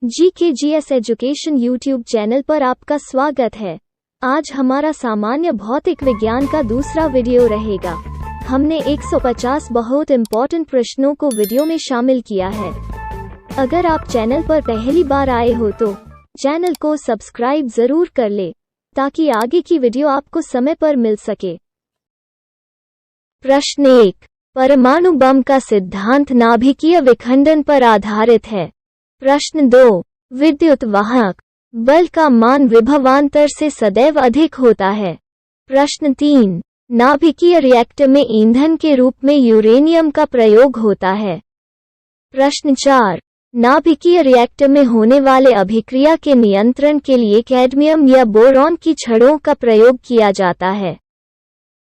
GKGS education YouTube channel पर आपका स्वागत है। आज हमारा सामान्य भौतिक विज्ञान का दूसरा वीडियो रहेगा। हमने 150 बहुत इम्पोर्टेंट प्रश्नों को वीडियो में शामिल किया है। अगर आप चैनल पर पहली बार आए हो तो चैनल को सब्सक्राइब जरूर कर ले ताकि आगे की वीडियो आपको समय पर मिल सके। प्रश्न 1, परमाणु बम का सिद्धांत नाभिकीय विखंडन पर आधारित है। प्रश्न 2, विद्युत वाहक बल का मान विभवांतर से सदैव अधिक होता है। प्रश्न 3, नाभिकीय रिएक्टर में ईंधन के रूप में यूरेनियम का प्रयोग होता है। प्रश्न 4, नाभिकीय रिएक्टर में होने वाले अभिक्रिया के नियंत्रण के लिए कैडमियम या बोरॉन की छड़ों का प्रयोग किया जाता है।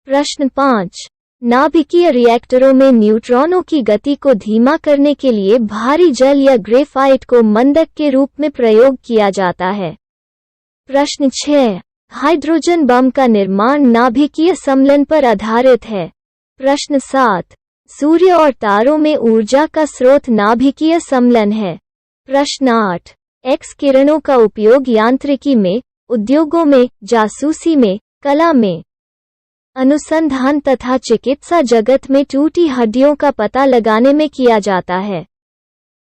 प्रश्न 5, नाभिकीय रिएक्टरों में न्यूट्रॉनों की गति को धीमा करने के लिए भारी जल या ग्रेफाइट को मंदक के रूप में प्रयोग किया जाता है। प्रश्न 6, हाइड्रोजन बम का निर्माण नाभिकीय सम्मिलन पर आधारित है। प्रश्न 7, सूर्य और तारों में ऊर्जा का स्रोत नाभिकीय सम्मिलन है। प्रश्न 8, एक्स किरणों का उपयोग यांत्रिकी में, उद्योगों में, जासूसी में, कला में, अनुसंधान तथा चिकित्सा जगत में टूटी हड्डियों का पता लगाने में किया जाता है।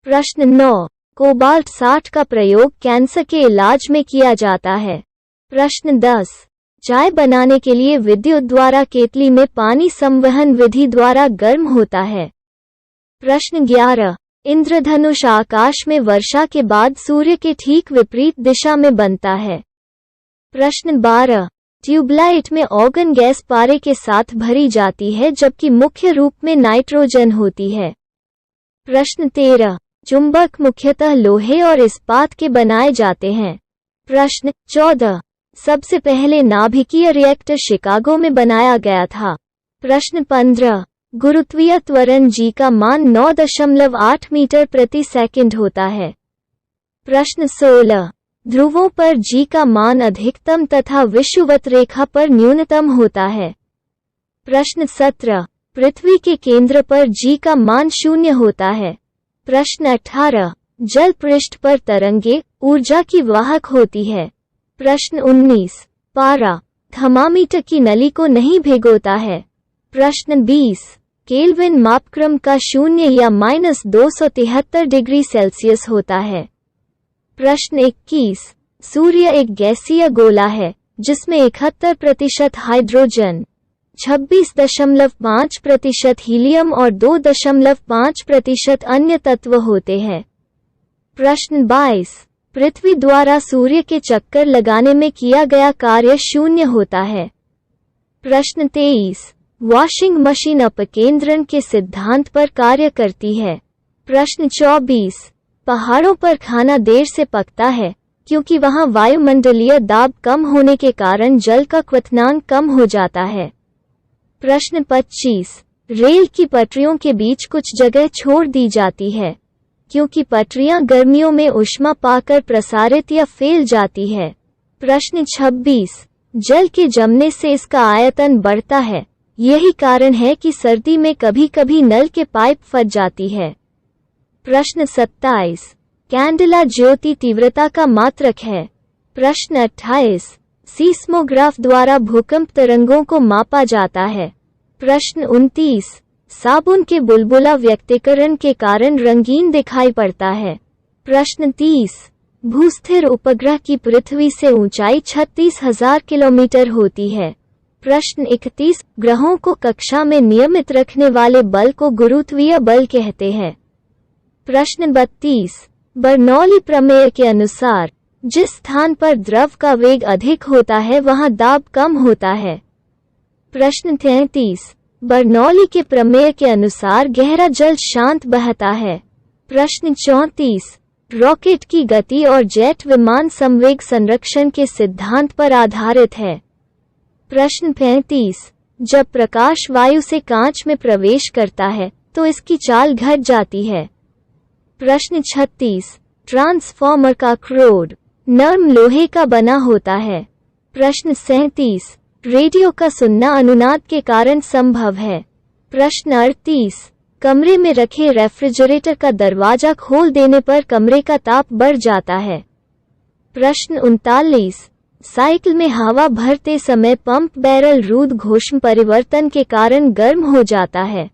प्रश्न 9, कोबाल्ट 60 का प्रयोग कैंसर के इलाज में किया जाता है। प्रश्न 10, चाय बनाने के लिए विद्युत द्वारा केतली में पानी संवहन विधि द्वारा गर्म होता है। प्रश्न 11, इंद्रधनुष आकाश में वर्षा के बाद सूर्य के ठीक विपरीत दिशा में बनता है। प्रश्न 12, ट्यूबलाइट में ऑर्गन गैस पारे के साथ भरी जाती है जबकि मुख्य रूप में नाइट्रोजन होती है। प्रश्न 13, चुंबक मुख्यतः लोहे और इस्पात के बनाए जाते हैं। प्रश्न 14, सबसे पहले नाभिकीय रिएक्टर शिकागो में बनाया गया था। प्रश्न 15, गुरुत्वीय त्वरण जी का मान 9.8 मीटर प्रति सेकंड होता है। प्रश्न 16, ध्रुवों पर जी का मान अधिकतम तथा विषुवत रेखा पर न्यूनतम होता है। प्रश्न 17, पृथ्वी के केंद्र पर जी का मान 0 होता है। प्रश्न 18, जल पृष्ठ पर तरंगे ऊर्जा की वाहक होती है। प्रश्न 19, पारा थर्मामीटर की नली को नहीं भिगोता है। प्रश्न 20, केल्विन मापक्रम का 0 या -273 डिग्री सेल्सियस होता है। प्रश्न 21, सूर्य एक गैसीय गोला है जिसमें 71% हाइड्रोजन, 26.5% हीलियम और 2.5% अन्य तत्व होते हैं। प्रश्न 22, पृथ्वी द्वारा सूर्य के चक्कर लगाने में किया गया कार्य 0 होता है। प्रश्न 23, वॉशिंग मशीन अपकेंद्रण के सिद्धांत पर कार्य करती है। प्रश्न 24, पहाड़ों पर खाना देर से पकता है क्योंकि वहां वायुमंडलीय दाब कम होने के कारण जल का क्वथनांक कम हो जाता है। प्रश्न 25, रेल की पटरियों के बीच कुछ जगह छोड़ दी जाती है क्योंकि पटरियां गर्मियों में ऊष्मा पाकर प्रसारित या फैल जाती है। प्रश्न 26, जल के जमने से इसका आयतन बढ़ता है, यही कारण है कि सर्दी में कभी कभी नल के पाइप फट जाती है। प्रश्न 27, कैंडेला ज्योति तीव्रता का मात्रक है। प्रश्न 28, सीस्मोग्राफ द्वारा भूकंप तरंगों को मापा जाता है। प्रश्न 29, साबुन के बुलबुला व्यक्तीकरण के कारण रंगीन दिखाई पड़ता है। प्रश्न 30, भूस्थिर उपग्रह की पृथ्वी से ऊंचाई 36,000 किलोमीटर होती है। प्रश्न 31, ग्रहों को कक्षा में नियमित रखने वाले बल को गुरुत्वीय बल कहते हैं। प्रश्न 32, बर्नौली प्रमेय के अनुसार जिस स्थान पर द्रव का वेग अधिक होता है वहां दाब कम होता है। प्रश्न 33, बर्नौली के प्रमेय के अनुसार गहरा जल शांत बहता है। प्रश्न 34, रॉकेट की गति और जेट विमान संवेग संरक्षण के सिद्धांत पर आधारित है। प्रश्न 35, जब प्रकाश वायु से कांच में प्रवेश करता है तो इसकी चाल घट जाती है। प्रश्न 36, ट्रांसफॉर्मर का क्रोड नर्म लोहे का बना होता है। प्रश्न 37, रेडियो का सुनना अनुनाद के कारण संभव है। प्रश्न 38, कमरे में रखे रेफ्रिजरेटर का दरवाजा खोल देने पर कमरे का ताप बढ़ जाता है। प्रश्न 39। साइकिल में हवा भरते समय पंप बैरल रुद्ध-घोष्म परिवर्तन के कारण गर्म हो जाता है।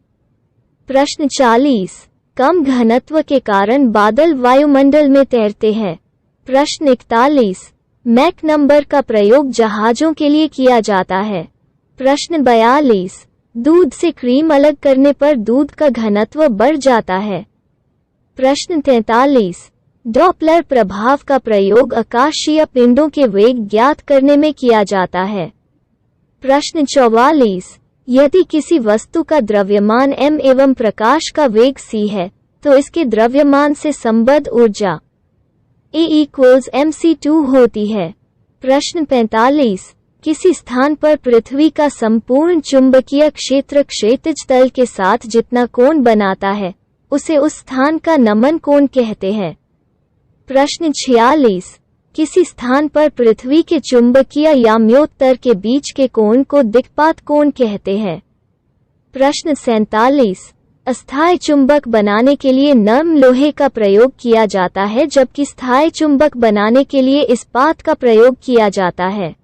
प्रश्न 40। कम घनत्व के कारण बादल वायुमंडल में तैरते हैं। प्रश्न 41। मैक नंबर का प्रयोग जहाजों के लिए किया जाता है। प्रश्न 42। दूध से क्रीम अलग करने पर दूध का घनत्व बढ़ जाता है। प्रश्न 43। डॉपलर प्रभाव का प्रयोग आकाशीय पिंडों के वेग ज्ञात करने में किया जाता है। प्रश्न 44। यदि किसी वस्तु का द्रव्यमान m एवं प्रकाश का वेग c है, तो इसके द्रव्यमान से संबद्ध ऊर्जा A = mc2 होती है। प्रश्न 45। किसी स्थान पर पृथ्वी का संपूर्ण चुंबकीय क्षेत्र क्षैतिज तल के साथ जितना कोण बनाता है, उसे उस स्थान का नमन कोण कहते हैं। प्रश्न 46। किसी स्थान पर पृथ्वी के चुंबकीय याम्योत्तर के बीच के कोण को दिक्पात कोण कहते हैं। प्रश्न 47। अस्थायी चुंबक बनाने के लिए नरम लोहे का प्रयोग किया जाता है, जबकि स्थायी चुंबक बनाने के लिए इस्पात का प्रयोग किया जाता है।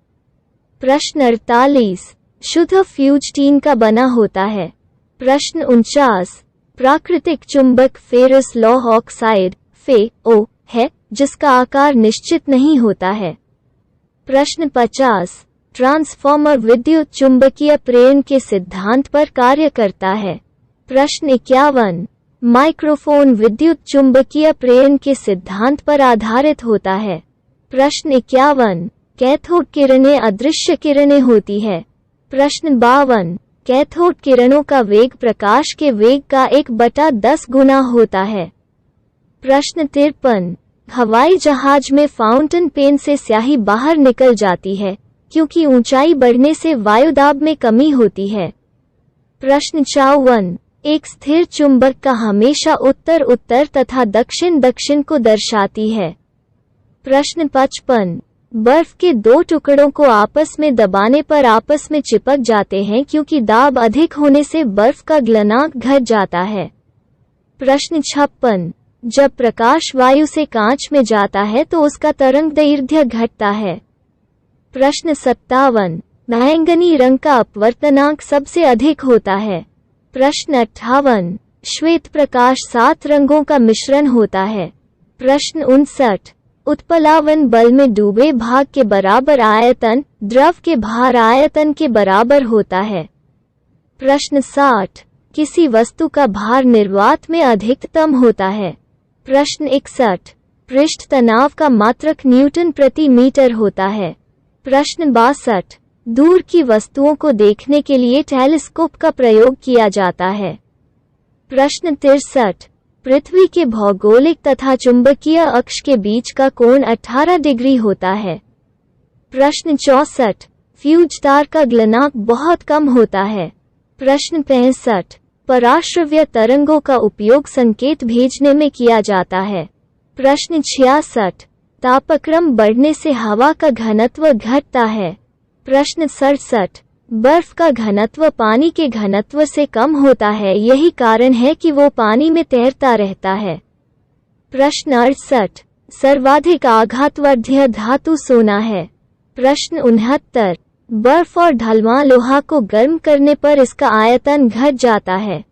प्रश्न 48। शुद्ध फ्यूज टीन का बना होता है। प्रश्न 49। प्राकृतिक चुंबक फेरस लौह ऑक्साइड FeO है, जिसका आकार निश्चित नहीं होता है। प्रश्न 50। ट्रांसफॉर्मर विद्युत चुंबकीय प्रेरण के सिद्धांत पर कार्य करता है। प्रश्न 51। माइक्रोफोन विद्युत चुंबकीय प्रेरण के सिद्धांत पर आधारित होता है। प्रश्न 51। कैथोड किरणें अदृश्य किरणें होती है। प्रश्न 52। कैथोड किरणों का वेग प्रकाश के वेग का 1/10 गुना होता है। प्रश्न 53। हवाई जहाज में फाउंटेन पेन से स्याही बाहर निकल जाती है, क्योंकि ऊंचाई बढ़ने से वायुदाब में कमी होती है। प्रश्न 54। एक स्थिर चुंबक का हमेशा उत्तर-उत्तर तथा दक्षिण-दक्षिण को दर्शाती है। प्रश्न 55। बर्फ के दो टुकड़ों को आपस में दबाने पर आपस में चिपक जाते हैं, क्योंकि दाब अधिक होने से बर्फ का गलनांक घट जाता है। प्रश्न 56। जब प्रकाश वायु से कांच में जाता है तो उसका तरंगदैर्घ्य घटता है। प्रश्न 57। बैंगनी रंग का अपवर्तनांक सबसे अधिक होता है। प्रश्न 58। श्वेत प्रकाश 7 रंगों का मिश्रण होता है। प्रश्न 59। उत्प्लावन बल में डूबे भाग के बराबर आयतन द्रव के भार आयतन के बराबर होता है। प्रश्न 60। किसी वस्तु का भार निर्वात में अधिकतम होता है। प्रश्न 61। पृष्ठ तनाव का मात्रक न्यूटन प्रति मीटर होता है। प्रश्न 62। दूर की वस्तुओं को देखने के लिए टेलीस्कोप का प्रयोग किया जाता है। प्रश्न 63। पृथ्वी के भौगोलिक तथा चुंबकीय अक्ष के बीच का कोण 18 डिग्री होता है। प्रश्न 64। फ्यूज तार का गलनांक बहुत कम होता है। प्रश्न 65। पराश्रव्य तरंगों का उपयोग संकेत भेजने में किया जाता है। प्रश्न 66। तापक्रम बढ़ने से हवा का घनत्व घटता है। प्रश्न 67। बर्फ का घनत्व पानी के घनत्व से कम होता है, यही कारण है कि वो पानी में तैरता रहता है। प्रश्न 68। सर्वाधिक आघातवर्धक धातु सोना है। प्रश्न 69। बर्फ और ढलवां लोहा को गर्म करने पर इसका आयतन घट जाता है।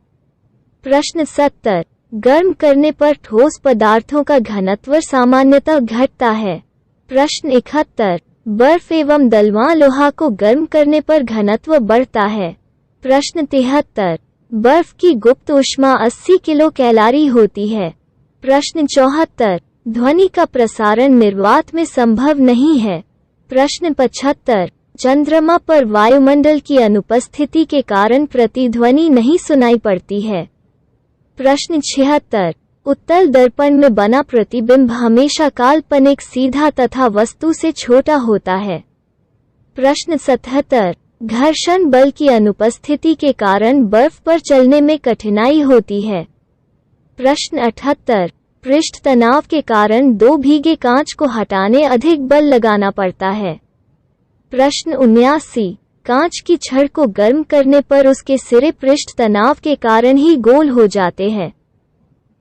प्रश्न 70। गर्म करने पर ठोस पदार्थों का घनत्व सामान्यतः घटता है। प्रश्न 71। बर्फ एवं ढलवां लोहा को गर्म करने पर घनत्व बढ़ता है। प्रश्न 73। बर्फ की गुप्त ऊष्मा 80 किलो कैलोरी होती है। प्रश्न 74। ध्वनि का प्रसारण निर्वात में संभव नहीं है। प्रश्न 75। चंद्रमा पर वायुमंडल की अनुपस्थिति के कारण प्रतिध्वनि नहीं सुनाई पड़ती है। प्रश्न 76। उत्तल दर्पण में बना प्रतिबिंब हमेशा काल्पनिक, सीधा तथा वस्तु से छोटा होता है। प्रश्न 77। घर्षण बल की अनुपस्थिति के कारण बर्फ पर चलने में कठिनाई होती है। प्रश्न 78। पृष्ठ तनाव के कारण 2 भीगे कांच को हटाने अधिक बल लगाना पड़ता है। प्रश्न 79। कांच की छड़ को गर्म करने पर उसके सिरे पृष्ठ तनाव के कारण ही गोल हो जाते हैं।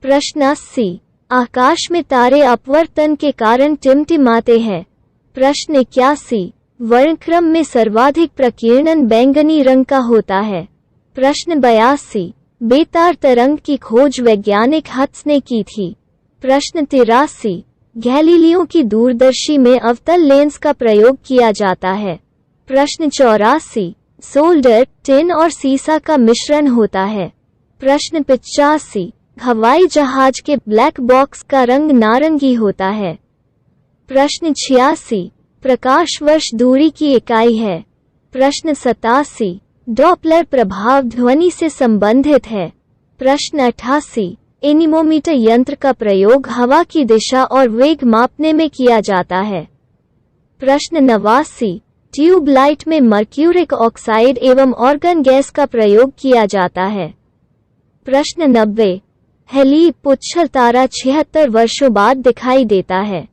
प्रश्न 80। आकाश में तारे अपवर्तन के कारण टिमटिमाते हैं। प्रश्न 81। वर्णक्रम में सर्वाधिक प्रकीर्णन बैंगनी रंग का होता है। प्रश्न 82। बेतार तरंग की खोज वैज्ञानिक हट्स ने की थी। प्रश्न 83। गैलीलियो की दूरदर्शी में अवतल लेंस का प्रयोग किया जाता है। प्रश्न 84। सोल्डर, टिन और सीसा का मिश्रण होता है। प्रश्न 85। हवाई जहाज के ब्लैक बॉक्स का रंग नारंगी होता है। प्रश्न 86। प्रकाश वर्ष दूरी की इकाई है। प्रश्न 87। डॉपलर प्रभाव ध्वनि से संबंधित है। प्रश्न 88। एनीमोमीटर यंत्र का प्रयोग हवा की दिशा और वेग मापने में किया जाता है। प्रश्न 89। ट्यूबलाइट में मर्क्यूरिक ऑक्साइड एवं ऑर्गन गैस का प्रयोग किया जाता है। प्रश्न 90। हेली पुच्छल तारा 76 वर्षों बाद दिखाई देता है।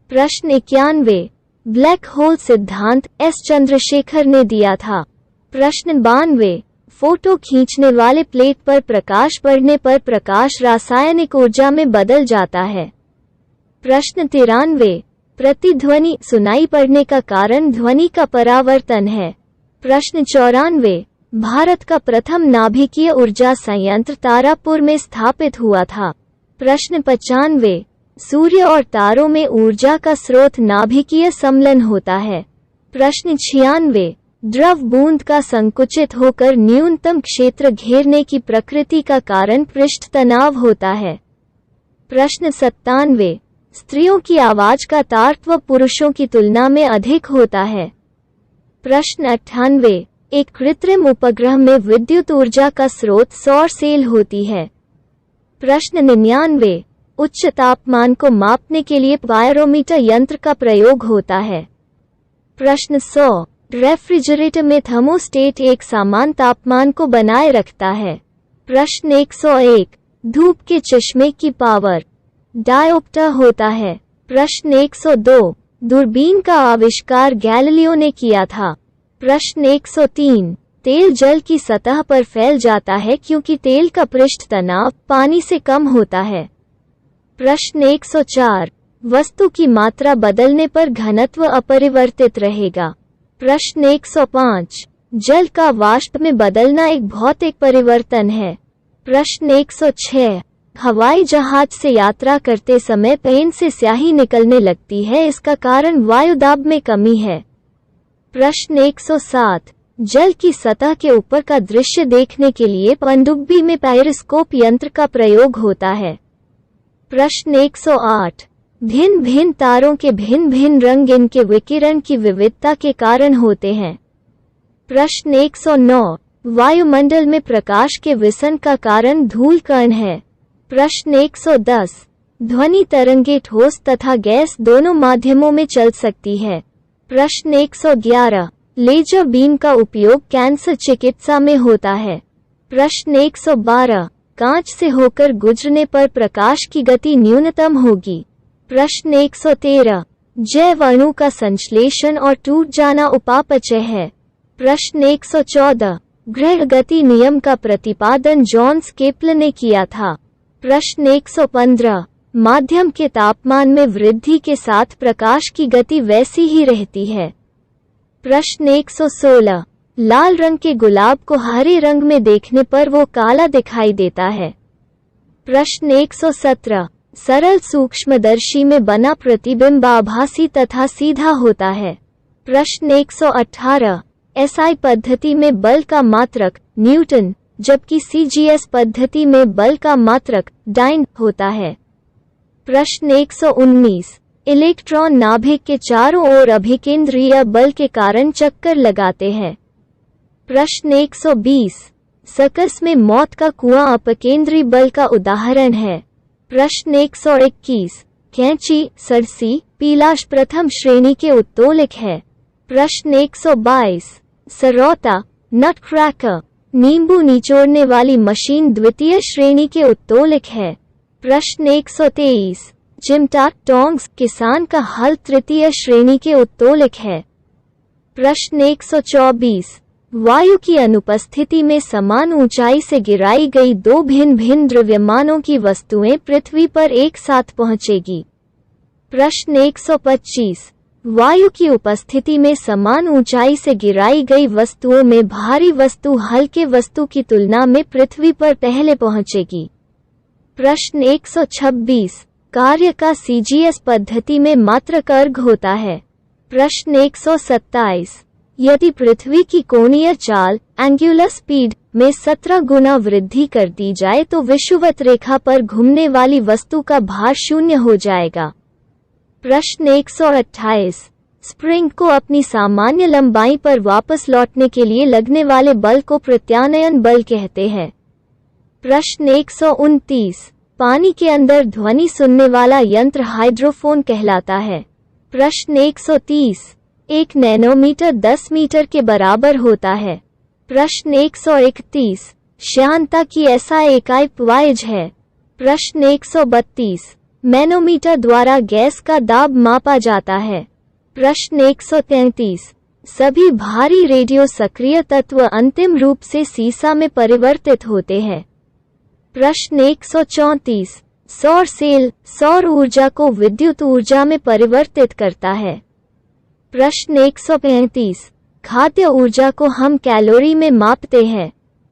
प्रश्न 91। ब्लैक होल सिद्धांत एस चंद्रशेखर ने दिया था। प्रश्न 92। फोटो खींचने वाले प्लेट पर प्रकाश पड़ने पर प्रकाश रासायनिक ऊर्जा में बदल जाता है। प्रश्न 93। प्रतिध्वनि सुनाई पड़ने का कारण ध्वनि का परावर्तन है। प्रश्न 94। भारत का प्रथम नाभिकीय ऊर्जा संयंत्र तारापुर में स्थापित हुआ था। प्रश्न 95। सूर्य और तारों में ऊर्जा का स्रोत नाभिकीय सम्मिलन होता है। प्रश्न 96। द्रव बूंद का संकुचित होकर न्यूनतम क्षेत्र घेरने की प्रकृति का कारण पृष्ठ तनाव होता है। प्रश्न 97। स्त्रियों की आवाज का तारतम्य पुरुषों की तुलना में अधिक होता है। प्रश्न 98। एक कृत्रिम उपग्रह में विद्युत ऊर्जा का स्रोत सौर सेल होती है। प्रश्न 99। उच्च तापमान को मापने के लिए पायरोमीटर यंत्र का प्रयोग होता है। प्रश्न 100। रेफ्रिजरेटर में थर्मोस्टेट एक समान तापमान को बनाए रखता है। प्रश्न 101। धूप के चश्मे की पावर डायोप्टर होता है। प्रश्न 102। दूरबीन का आविष्कार गैलीलियो ने किया था। प्रश्न 103। तेल जल की सतह पर फैल जाता है क्योंकि तेल का पृष्ठ तनाव पानी से कम होता है। प्रश्न 104। वस्तु की मात्रा बदलने पर घनत्व अपरिवर्तित रहेगा। प्रश्न 105। जल का वाष्प में बदलना एक भौतिक परिवर्तन है। प्रश्न 106। हवाई जहाज से यात्रा करते समय पेन से स्याही निकलने लगती है, इसका कारण वायुदाब में कमी है। प्रश्न 107। जल की सतह के ऊपर का दृश्य देखने के लिए पनडुब्बी में पेरिस्कोप यंत्र का प्रयोग होता है। प्रश्न 108। भिन्न भिन्न तारों के भिन्न भिन्न रंग इनके विकिरण की विविधता के कारण होते हैं। प्रश्न 109। वायुमंडल में प्रकाश के विसन का कारण धूल कण है। प्रश्न 110। ध्वनि तरंगे ठोस तथा गैस दोनों माध्यमों में चल सकती है। प्रश्न 111। लेजर बीम का उपयोग कैंसर चिकित्सा में होता है। प्रश्न 112। कांच से होकर गुजरने पर प्रकाश की गति न्यूनतम होगी। प्रश्न 113। जैव अणु का संश्लेषण और टूट जाना उपापचय है। प्रश्न 114। ग्रह गति नियम का प्रतिपादन जॉन्स केपलर ने किया था। प्रश्न 115। माध्यम के तापमान में वृद्धि के साथ प्रकाश की गति वैसी ही रहती है। प्रश्न 116। लाल रंग के गुलाब को हरे रंग में देखने पर वो काला दिखाई देता है। प्रश्न 117। सरल सूक्ष्मदर्शी में बना प्रतिबिंब आभासी तथा सीधा होता है। प्रश्न 118। एसआई पद्धति में बल का मात्रक न्यूटन, जबकि सीजीएस पद्धति में बल का मात्रक डाइन होता है। प्रश्न 119। इलेक्ट्रॉन नाभिक के चारों ओर अभिकेंद्रीय बल के कारण चक्कर लगाते हैं। प्रश्न 120। सर्कस में मौत का कुआं अपकेंद्री बल का उदाहरण है। प्रश्न 121। कैंची, सरसी, पीलाश प्रथम श्रेणी के उत्तोलक है। प्रश्न 122। सरौता, नटक्रैकर, नींबू निचोड़ने वाली मशीन द्वितीय श्रेणी के उत्तोलक है। प्रश्न 123। चिमटा, टोंग्स, किसान का हल तृतीय श्रेणी के उत्तोलक है। प्रश्न 124। वायु की अनुपस्थिति में समान ऊंचाई से गिराई गई दो भिन्न भिन्न द्रव्यमानों की वस्तुएं पृथ्वी पर एक साथ पहुंचेगी। प्रश्न 125। वायु की उपस्थिति में समान ऊंचाई से गिराई गई वस्तुओं में भारी वस्तु हल्के वस्तु की तुलना में पृथ्वी पर पहले पहुंचेगी। प्रश्न 126। कार्य का सीजीएस पद्धति में मात्रक अर्घ होता है। प्रश्न 127। यदि पृथ्वी की कोणीय चाल एंगुलर स्पीड में 17 गुना वृद्धि कर दी जाए तो विषुवत रेखा पर घूमने वाली वस्तु का भार 0 हो जाएगा। प्रश्न 128। स्प्रिंग को अपनी सामान्य लंबाई पर वापस लौटने के लिए लगने वाले बल को प्रत्यानयन बल कहते हैं। प्रश्न 129। पानी के अंदर ध्वनि सुनने वाला यंत्र हाइड्रोफोन कहलाता है। प्रश्न 130। 1 नैनोमीटर 10 मीटर के बराबर होता है। प्रश्न 131। श्यानता की एसआई इकाई प्वाइज है। प्रश्न 132। मैनोमीटर द्वारा गैस का दाब मापा जाता है। प्रश्न 133। सभी भारी रेडियो सक्रिय तत्व अंतिम रूप से सीसा में परिवर्तित होते हैं। प्रश्न 134। सौर सेल सौर ऊर्जा को विद्युत ऊर्जा में परिवर्तित करता है। प्रश्न 135। खाद्य ऊर्जा को हम कैलोरी में मापते हैं।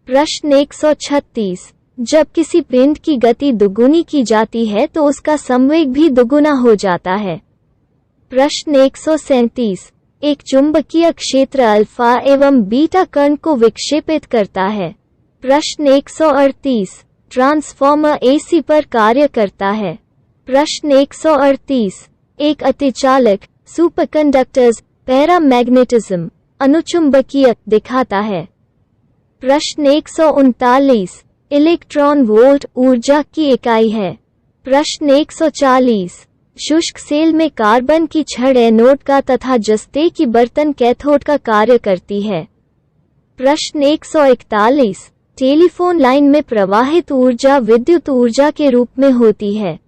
प्रश्न 136। जब किसी पिंड की गति दुगुनी की जाती है तो उसका संवेग भी दुगुना हो जाता है। प्रश्न 137। एक चुंबकीय क्षेत्र अल्फा एवं बीटा कण को विक्षेपित करता है। प्रश्न 138। ट्रांसफॉर्मर एसी पर कार्य करता है। प्रश्न 138। एक अतिचालक सुपरकंडक्टर्स पैरामैग्नेटिज्म अनुचुंबकीय दिखाता है। प्रश्न 139। इलेक्ट्रॉन वोल्ट ऊर्जा की इकाई है। प्रश्न 140। शुष्क सेल में कार्बन की छड़ एनोड का तथा जस्ते की बर्तन कैथोड का कार्य करती है। प्रश्न 141। टेलीफोन लाइन में प्रवाहित ऊर्जा विद्युत ऊर्जा के रूप में होती है।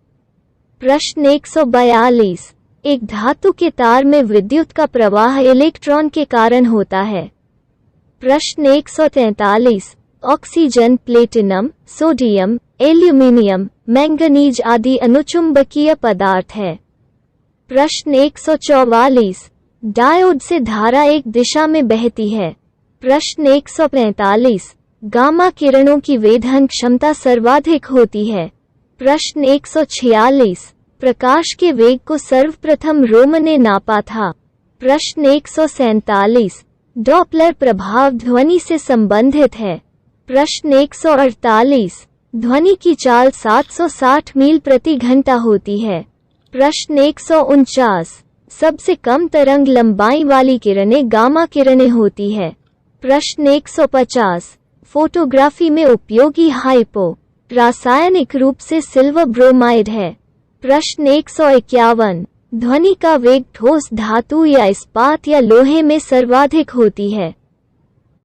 प्रश्न 142। एक धातु के तार में विद्युत का प्रवाह इलेक्ट्रॉन के कारण होता है। प्रश्न 143। Oxygen platinum sodium aluminium manganese आदि अनुचुंबकीय पदार्थ है। प्रश्न 144। डायोड से धारा एक दिशा में बहती है। प्रश्न 145। गामा किरणों की वेधन क्षमता सर्वाधिक होती है। प्रश्न 146। प्रकाश के वेग को सर्वप्रथम रोम ने नापा था। प्रश्न 147। डॉपलर प्रभाव ध्वनि से संबंधित है। प्रश्न 148। ध्वनि की चाल 760 मील प्रति घंटा होती है। प्रश्न 149। सबसे कम तरंग लंबाई वाली किरणें गामा किरणें होती है। प्रश्न 150। फोटोग्राफी में उपयोगी हाइपो रासायनिक रूप से सिल्वर ब्रोमाइड है। प्रश्न 151। ध्वनि का वेग ठोस धातु या इस्पात या लोहे में सर्वाधिक होती है।